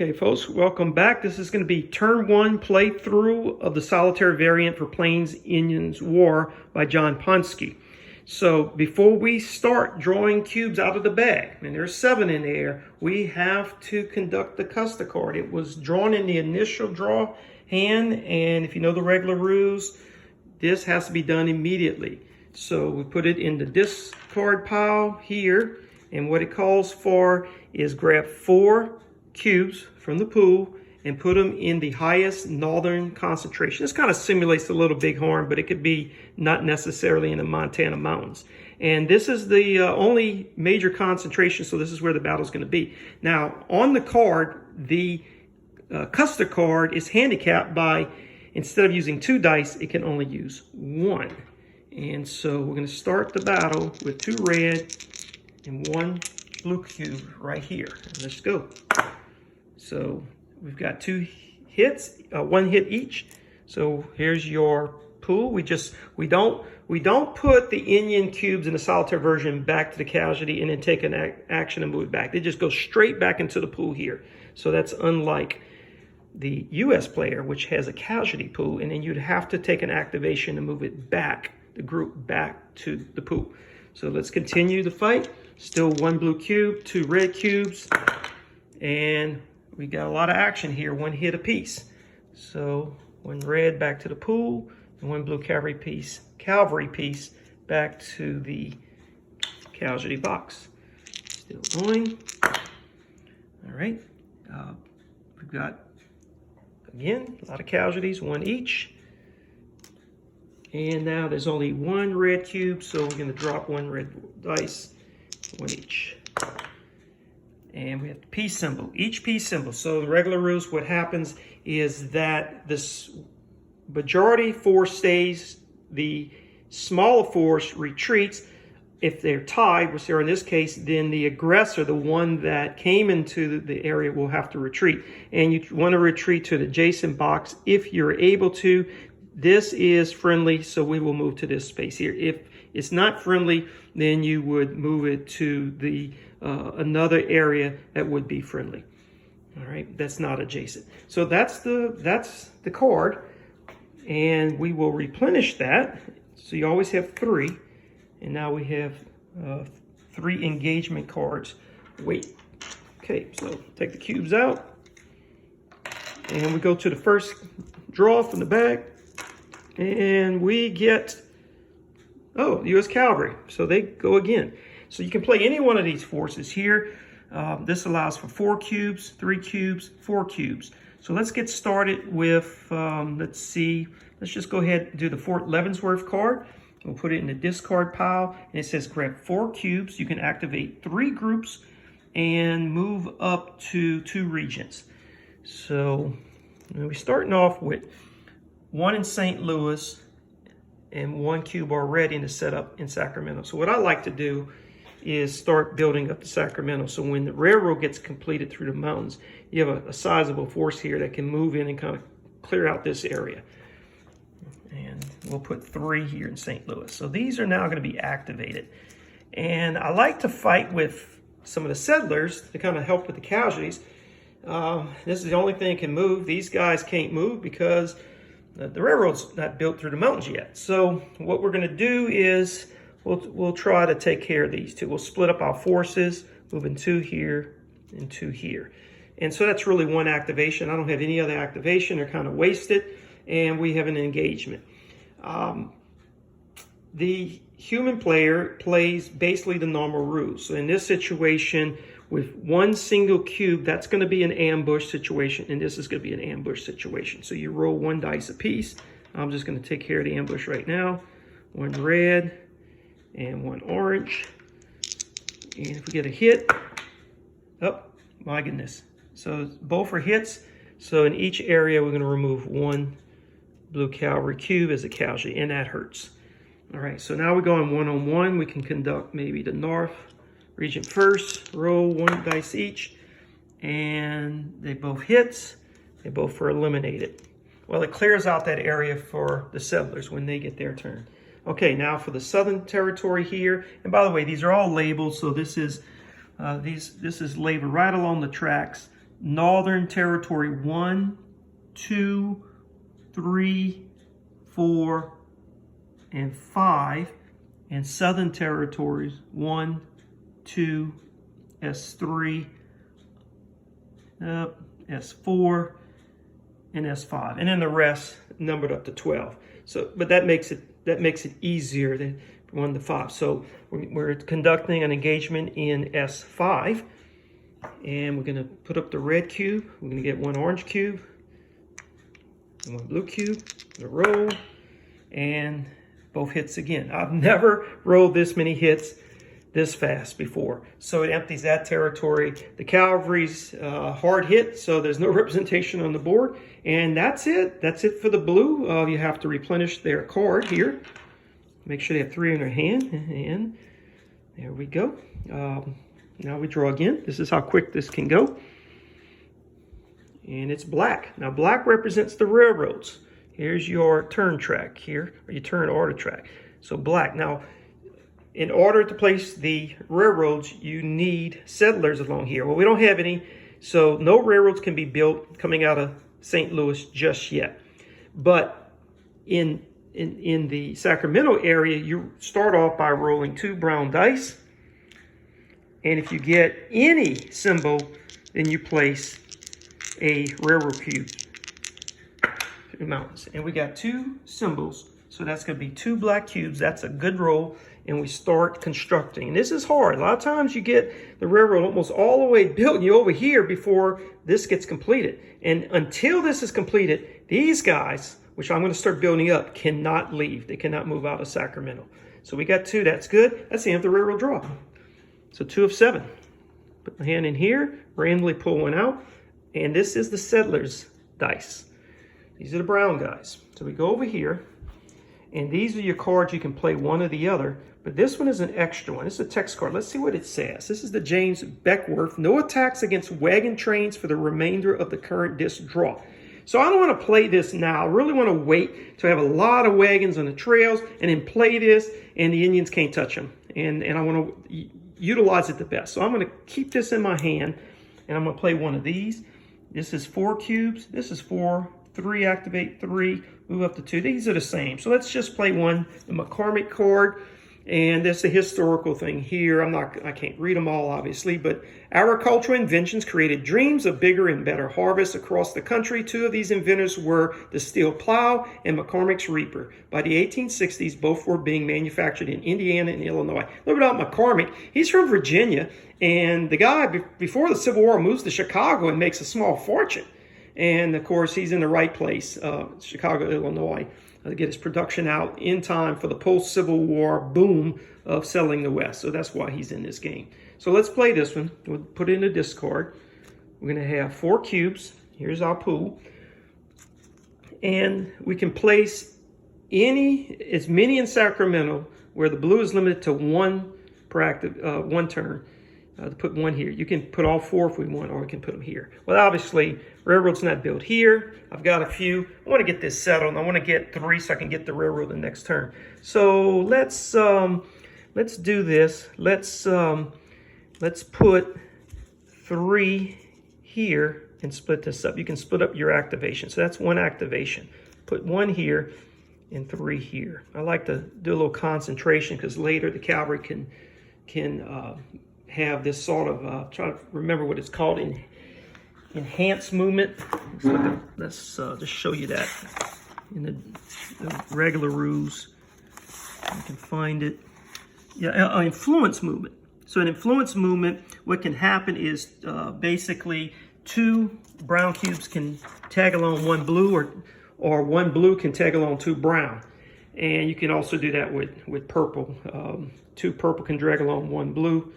Okay, folks, welcome back. This is going to be turn one playthrough of the Solitaire variant for Plains Indians War by John Poniske. So before we start drawing cubes out of the bag, and there's 7 in there, we have to conduct the custard card. It was drawn in the initial draw hand, and if you know the regular rules, this has to be done immediately. So we put it in the discard pile here, and what it calls for is grab 4 cubes from the pool and put them in the highest northern concentration. This kind of simulates the Little Bighorn, but it could be not necessarily in the Montana mountains. And this is the only major concentration, so this is where the battle is going to be. Now, on the card, the custard card is handicapped by, instead of using 2 dice, it can only use 1. And so we're going to start the battle with 2 red and 1 blue cube right here. Let's go. So we've got 2 hits, 1 hit each. So here's your pool. We don't put the Indian cubes in the Solitaire version back to the casualty and then take an action and move it back. They just go straight back into the pool here. So that's unlike the US player, which has a casualty pool, and then you'd have to take an activation to move it back, the group back to the pool. So let's continue the fight. Still 1 blue cube, 2 red cubes, and we got a lot of action here, 1 hit apiece. So 1 red back to the pool, and 1 blue cavalry piece back to the casualty box. Still going. All right. We've got, again, a lot of casualties, 1 each. And now there's only 1 red cube, so we're going to drop 1 red dice, 1 each. And we have the peace symbol, each peace symbol. So the regular rules, what happens is that this majority force stays, the smaller force retreats. If they're tied, which they're in this case, then the aggressor, the one that came into the area, will have to retreat. And you want to retreat to the adjacent box if you're able to. This is friendly, so we will move to this space here. If it's not friendly, then you would move it to the another area that would be friendly. All right, that's not adjacent. So that's the card, and we will replenish that. So you always have 3, and now we have 3 engagement cards. Wait. Okay, so take the cubes out, and we go to the first draw from the bag. And we get, oh, U.S. Cavalry. So they go again. So you can play any one of these forces here. This allows for 4 cubes, 3 cubes, 4 cubes. So let's get started with, let's see, let's just go ahead and do the Fort Leavenworth card. We'll put it in the discard pile. And it says grab 4 cubes. You can activate 3 groups and move up to 2 regions. So we're starting off with 1 in St. Louis and 1 cube already in the setup in Sacramento. So what I like to do is start building up to Sacramento. So when the railroad gets completed through the mountains, you have a sizable force here that can move in and kind of clear out this area. And we'll put 3 here in St. Louis. So these are now going to be activated. And I like to fight with some of the settlers to kind of help with the casualties. This is the only thing that can move. These guys can't move because the railroad's not built through the mountains yet. So what we're going to do is we'll try to take care of these 2. We'll split up our forces, moving 2 here and 2 here. And so that's really 1 activation. I don't have any other activation. They're kind of wasted. And we have an engagement. The human player plays basically the normal rules. So in this situation, with 1 single cube, that's going to be an ambush situation, and this is going to be an ambush situation. So you roll 1 dice apiece. I'm just going to take care of the ambush right now. 1 red and 1 orange. And if we get a hit, oh my goodness. So both are hits. So in each area, we're going to remove 1 blue cavalry cube as a casualty, and that hurts. All right, so now we're going 1-on-1. We can conduct maybe the north region first, roll 1 dice each, and they both hits. They both are eliminated. Well, it clears out that area for the settlers when they get their turn. Okay, now for the southern territory here, and by the way, these are all labeled, so this is labeled right along the tracks. Northern Territory 1, 2, 3, 4, and 5. And Southern Territories 1, 2, S3, S4, and S5, and then the rest numbered up to 12. So, but that makes it easier than 1 to 5. So we're conducting an engagement in S5, and we're going to put up the red cube. We're going to get 1 orange cube, and 1 blue cube, the roll, and both hits again. I've never rolled this many hits this fast before. So it empties that territory. The cavalry's hard hit, so there's no representation on the board. And that's it. That's it for the blue. You have to replenish their card here. Make sure they have 3 in their hand. And there we go. Now we draw again. This is how quick this can go. And it's black. Now black represents the railroads. Here's your turn track here, or your turn order track. So black. Now, in order to place the railroads, you need settlers along here. Well, we don't have any, so no railroads can be built coming out of St. Louis just yet. But in the Sacramento area, you start off by rolling 2 brown dice. And if you get any symbol, then you place a railroad cube to the mountains. And we got 2 symbols, so that's going to be 2 black cubes. That's a good roll. And we start constructing. And this is hard. A lot of times you get the railroad almost all the way built and you're over here before this gets completed. And until this is completed, these guys, which I'm going to start building up, cannot leave. They cannot move out of Sacramento. So we got 2. That's good. That's the end of the railroad draw. So 2 of 7. Put my hand in here, randomly pull 1 out. And this is the settlers dice. These are the brown guys. So we go over here. And these are your cards. You can play one or the other. But this one is an extra one. This is a text card. Let's see what it says. This is the James Beckworth. No attacks against wagon trains for the remainder of the current disc draw. So I don't want to play this now. I really want to wait to have a lot of wagons on the trails and then play this, and the Indians can't touch them. And I want to utilize it the best. So I'm going to keep this in my hand, and I'm going to play one of these. This is 4 cubes. This is 4. 3, activate 3, move up to 2. These are the same. So let's just play one, the McCormick card. And that's a historical thing here. I can't read them all, obviously, but agricultural inventions created dreams of bigger and better harvests across the country. 2 of these inventors were the steel plow and McCormick's reaper. By the 1860s, both were being manufactured in Indiana and Illinois. A little bit about McCormick. He's from Virginia, and the guy, before the Civil War, moves to Chicago and makes a small fortune. And, of course, he's in the right place, Chicago, Illinois, to get his production out in time for the post-Civil War boom of selling the West. So that's why he's in this game. So let's play this one. We'll put it in a discard. We're going to have 4 cubes. Here's our pool. And we can place as many in Sacramento, where the blue is limited to 1 per active, 1 turn. To put 1 here. You can put all 4 if we want, or we can put them here. Well, obviously, railroad's not built here. I've got a few. I want to get this settled. I want to get 3 so I can get the railroad the next turn. So let's do this. Let's put 3 here and split this up. You can split up your activation. So that's 1 activation. Put 1 here and 3 here. I like to do a little concentration because later the cavalry can have this sort of, try to remember what it's called, enhanced movement. Let's just show you that in the regular rules. You can find it. Yeah, influence movement. So an influence movement, what can happen is basically 2 brown cubes can tag along 1 blue, or 1 blue can tag along 2 brown. And you can also do that with purple. 2 purple can drag along 1 blue,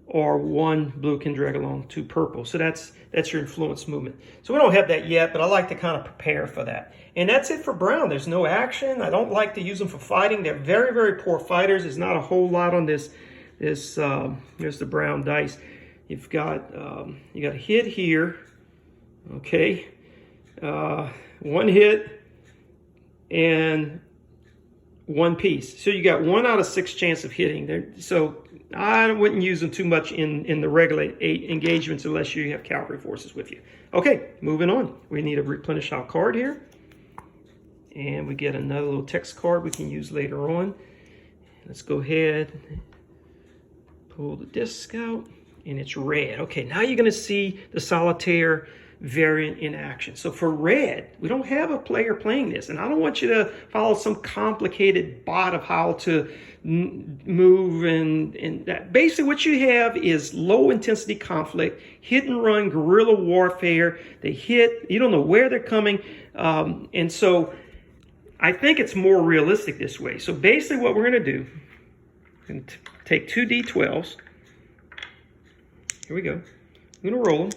or 1 blue can drag along 2 purple. So that's your influence movement. So we don't have that yet, but I like to kind of prepare for that. And that's it for brown. There's no action. I don't like to use them for fighting. They're very, very poor fighters. There's not a whole lot on this. Here's the brown dice. You've got you got a hit here. Okay, 1 hit and 1 piece. So you got 1 out of 6 chance of hitting there. So I wouldn't use them too much in the regular engagements unless you have cavalry forces with you. Okay, moving on. We need to replenish our card here. And we get another little text card we can use later on. Let's go ahead, pull the disc out, and it's red. Okay, now you're going to see the Solitaire variant in action. So for red, we don't have a player playing this, and I don't want you to follow some complicated bot of how to move and that. Basically what you have is low intensity conflict, hit and run guerrilla warfare. They hit, you don't know where they're coming, and so I think it's more realistic this way. So basically what we're going to do, we're going to take two D12s. Here we go. I'm going to roll them.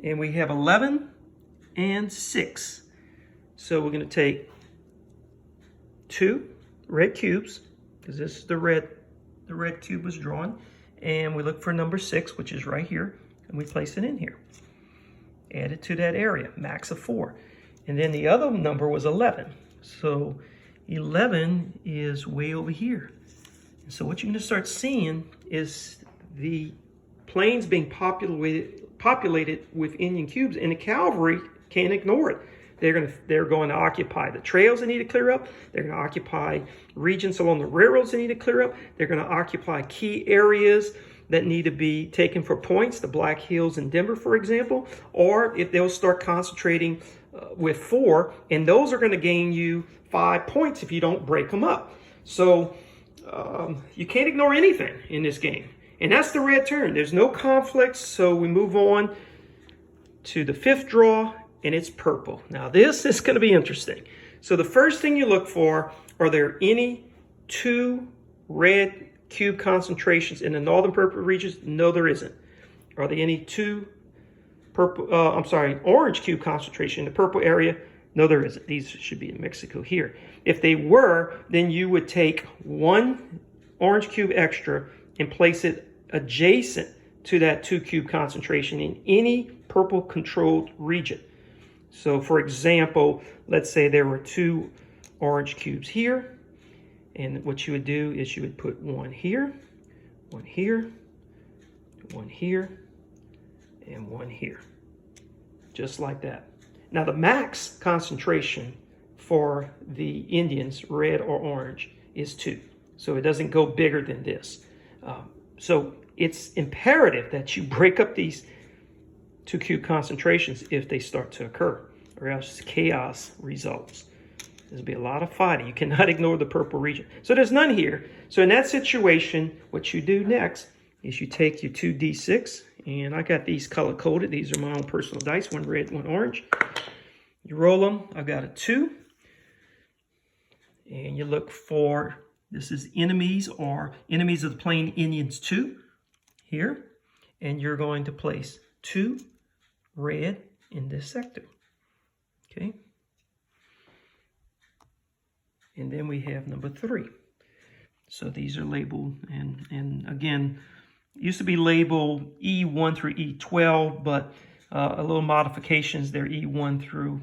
And we have 11 and 6. So we're going to take 2 red cubes, because this is the red cube was drawn. And we look for number 6, which is right here. And we place it in here. Add it to that area, max of 4. And then the other number was 11. So 11 is way over here. And so what you're going to start seeing is the plains being populated with Indian cubes, and the cavalry can't ignore it. They're going to occupy the trails they need to clear up. They're going to occupy regions along the railroads they need to clear up. They're going to occupy key areas that need to be taken for points, the Black Hills in Denver, for example. Or if they'll start concentrating with 4, and those are going to gain you 5 points if you don't break them up. So you can't ignore anything in this game. And that's the red turn. There's no conflicts, so we move on to the 5th draw, and it's purple. Now this is going to be interesting. So the first thing you look for, are there any 2 red cube concentrations in the northern purple regions? No, there isn't. Are there any 2 orange cube concentration in the purple area? No, there isn't. These should be in Mexico here. If they were, then you would take 1 orange cube extra and place it adjacent to that 2 cube concentration in any purple controlled region. So for example, let's say there were 2 orange cubes here, and what you would do is you would put 1 here, 1 here, 1 here, and 1 here, just like that. Now the max concentration for the Indians, red or orange, is 2. So it doesn't go bigger than this. So it's imperative that you break up these 2 cube concentrations if they start to occur, or else chaos results. There'll be a lot of fighting. You cannot ignore the purple region. So there's none here. So in that situation, what you do next is you take your 2 D6, and I got these color-coded. These are my own personal dice, 1 red, 1 orange. You roll them. I've got a 2. And you look for, this is enemies, or enemies of the plain Indians 2 here. And you're going to place 2 red in this sector. Okay. And then we have number 3. So these are labeled, and again, used to be labeled E1 through E12, but a little modifications. They're E1 through,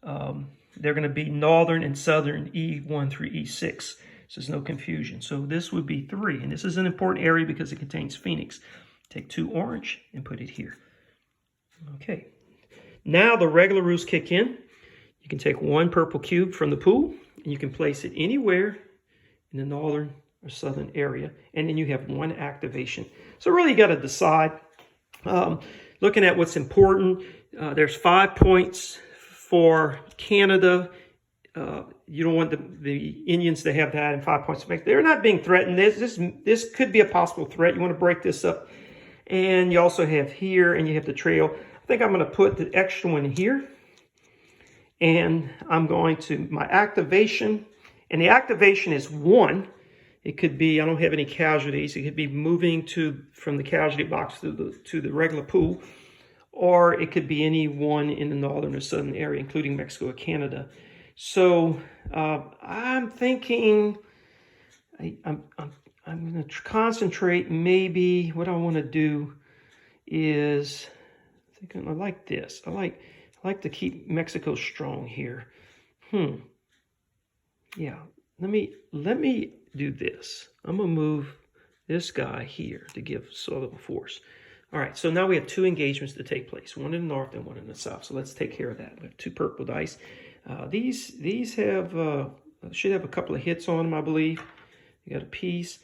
they're going to be northern and southern E1 through E6. So there's no confusion. So this would be 3, and this is an important area because it contains Phoenix. Take 2 orange and put it here. Okay. Now the regular rules kick in. You can take 1 purple cube from the pool, and you can place it anywhere in the northern or southern area, and then you have 1 activation. So really you got to decide. Looking at what's important, there's 5 points for Canada. You don't want the Indians to have that, and 5 points to make. They're not being threatened. This could be a possible threat. You want to break this up. And you also have here, and you have the trail. I think I'm going to put the extra one here. And I'm going to, my activation, and the activation is 1. It could be, I don't have any casualties. It could be moving from the casualty box to the regular pool. Or it could be any one in the northern or southern area, including Mexico or Canada. So I'm thinking, I'm going to concentrate. Maybe what I want to do is, I like this. I like to keep Mexico strong here. Yeah, let me do this. I'm gonna move this guy here to give sort of a force. All right, so now we have 2 engagements to take place, one in the north and one in the south. So let's take care of that. We have 2 purple dice. These have should have a couple of hits on them, I believe. You got a piece,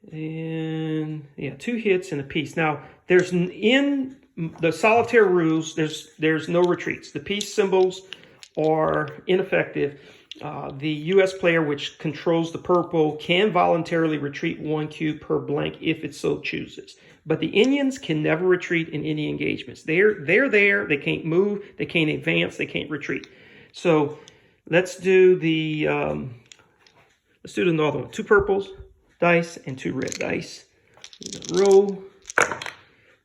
and yeah, 2 hits and a piece. Now, there's in the solitaire rules, there's no retreats. The piece symbols are ineffective. The U.S. player, which controls the purple, can voluntarily retreat 1 cube per blank if it so chooses. But the Indians can never retreat in any engagements. They're there. They can't move. They can't advance. They can't retreat. So let's do the northern one. 2 purples dice and 2 red dice. Roll,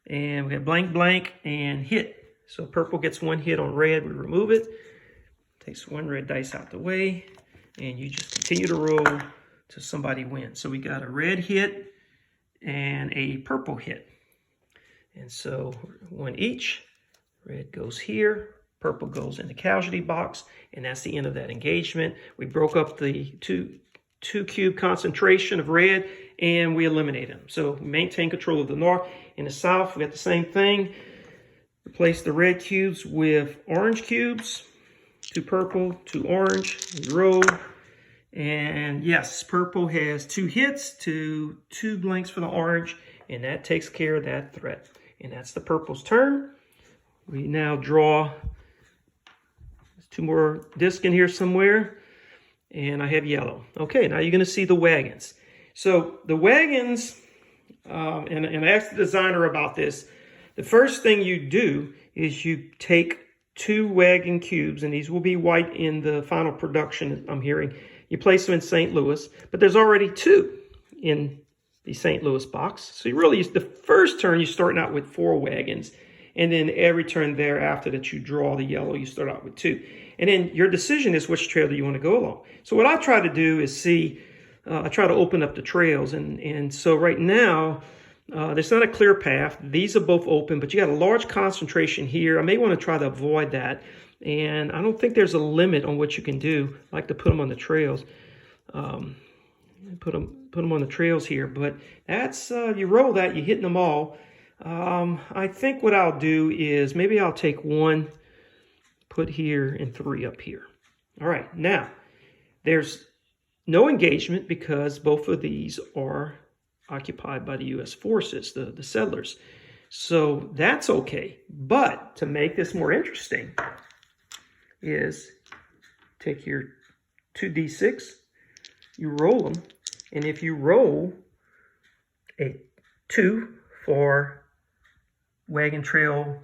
and we have blank, blank, and hit. So purple gets 1 hit on red. We remove it. Takes 1 red dice out the way, and you just continue to roll till somebody wins. So we got a red hit and a purple hit. And so 1 each. Red goes here, purple goes in the casualty box, and that's the end of that engagement. We broke up the two cube concentration of red, and we eliminate them. So we maintain control of the north. In the south, we got the same thing. Replace the red cubes with orange cubes. 2 purple, 2 orange. We roll. And yes, purple has 2 hits to 2 blanks for the orange, and that takes care of that threat. And that's the purple's turn. We now draw 2 more discs in here somewhere, and I have yellow. Okay, now you're going to see the wagons. So the wagons, and I asked the designer about this. The first thing you do is you take 2 wagon cubes, and these will be white in the final production, I'm hearing. You place them in St. Louis, but there's already 2 in the St. Louis box. So you really, the first turn, you're starting out with 4 wagons. And then every turn thereafter that you draw the yellow, you start out with 2. And then your decision is which trail do you want to go along. So what I try to do is see, I try to open up the trails. And so right now, there's not a clear path. These are both open, but you got a large concentration here. I may want to try to avoid that. And I don't think there's a limit on what you can do. I like to put them on the trails. Put them on the trails here. But that's, you roll that, you're hitting them all. I think what I'll do is maybe I'll take 1, put here, and 3 up here. All right, now, there's no engagement because both of these are occupied by the U.S. forces, the settlers. So that's okay. But to make this more interesting is take your 2d6, you roll them, and if you roll a 2 for wagon trail,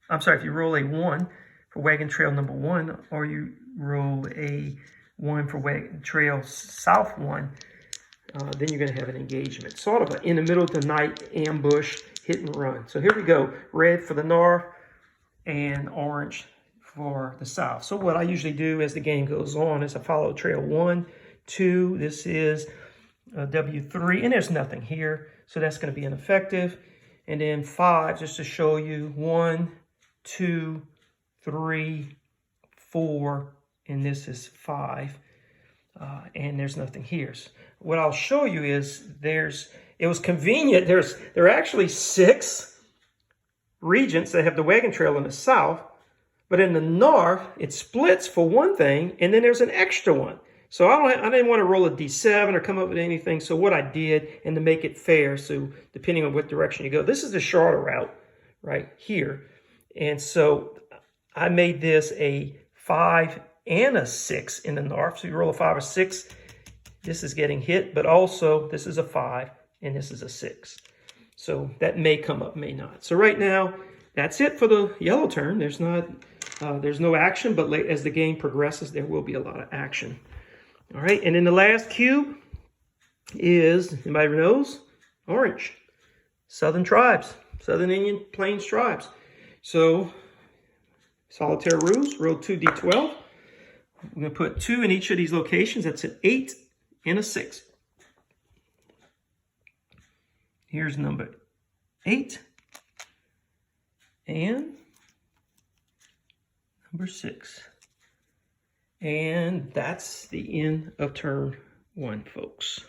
I'm sorry, if you roll a 1 for wagon trail number 1, or you roll a 1 for wagon trail south 1, then you're going to have an engagement. Sort of in the middle of the night ambush, hit and run. So here we go. Red for the north and orange for the south. So what I usually do as the game goes on is I follow trail 1, 2. This is W3, and there's nothing here. So that's going to be ineffective. And then 5, just to show you, 1, 2, 3, 4, and this is 5. And there's nothing here. So what I'll show you is it was convenient. There are actually 6 regents that have the wagon trail in the south, but in the north, it splits for one thing, and then there's an extra one. So I didn't want to roll a d7 or come up with anything. So what I did, and to make it fair, so depending on what direction you go, this is the shorter route right here. And so I made this a 5 and a 6 in the north. So you roll a 5 or 6, this is getting hit, but also this is a 5 and this is a 6. So that may come up, may not. So right now, that's it for the yellow turn. There's no action, but as the game progresses, there will be a lot of action. All right, and then the last cube is, anybody knows? Orange. Southern tribes, Southern Indian Plains tribes. So, solitaire rules, roll 2d12. We're going to put 2 in each of these locations. That's an 8 and a 6. Here's number 8 and number 6. And that's the end of turn 1, folks.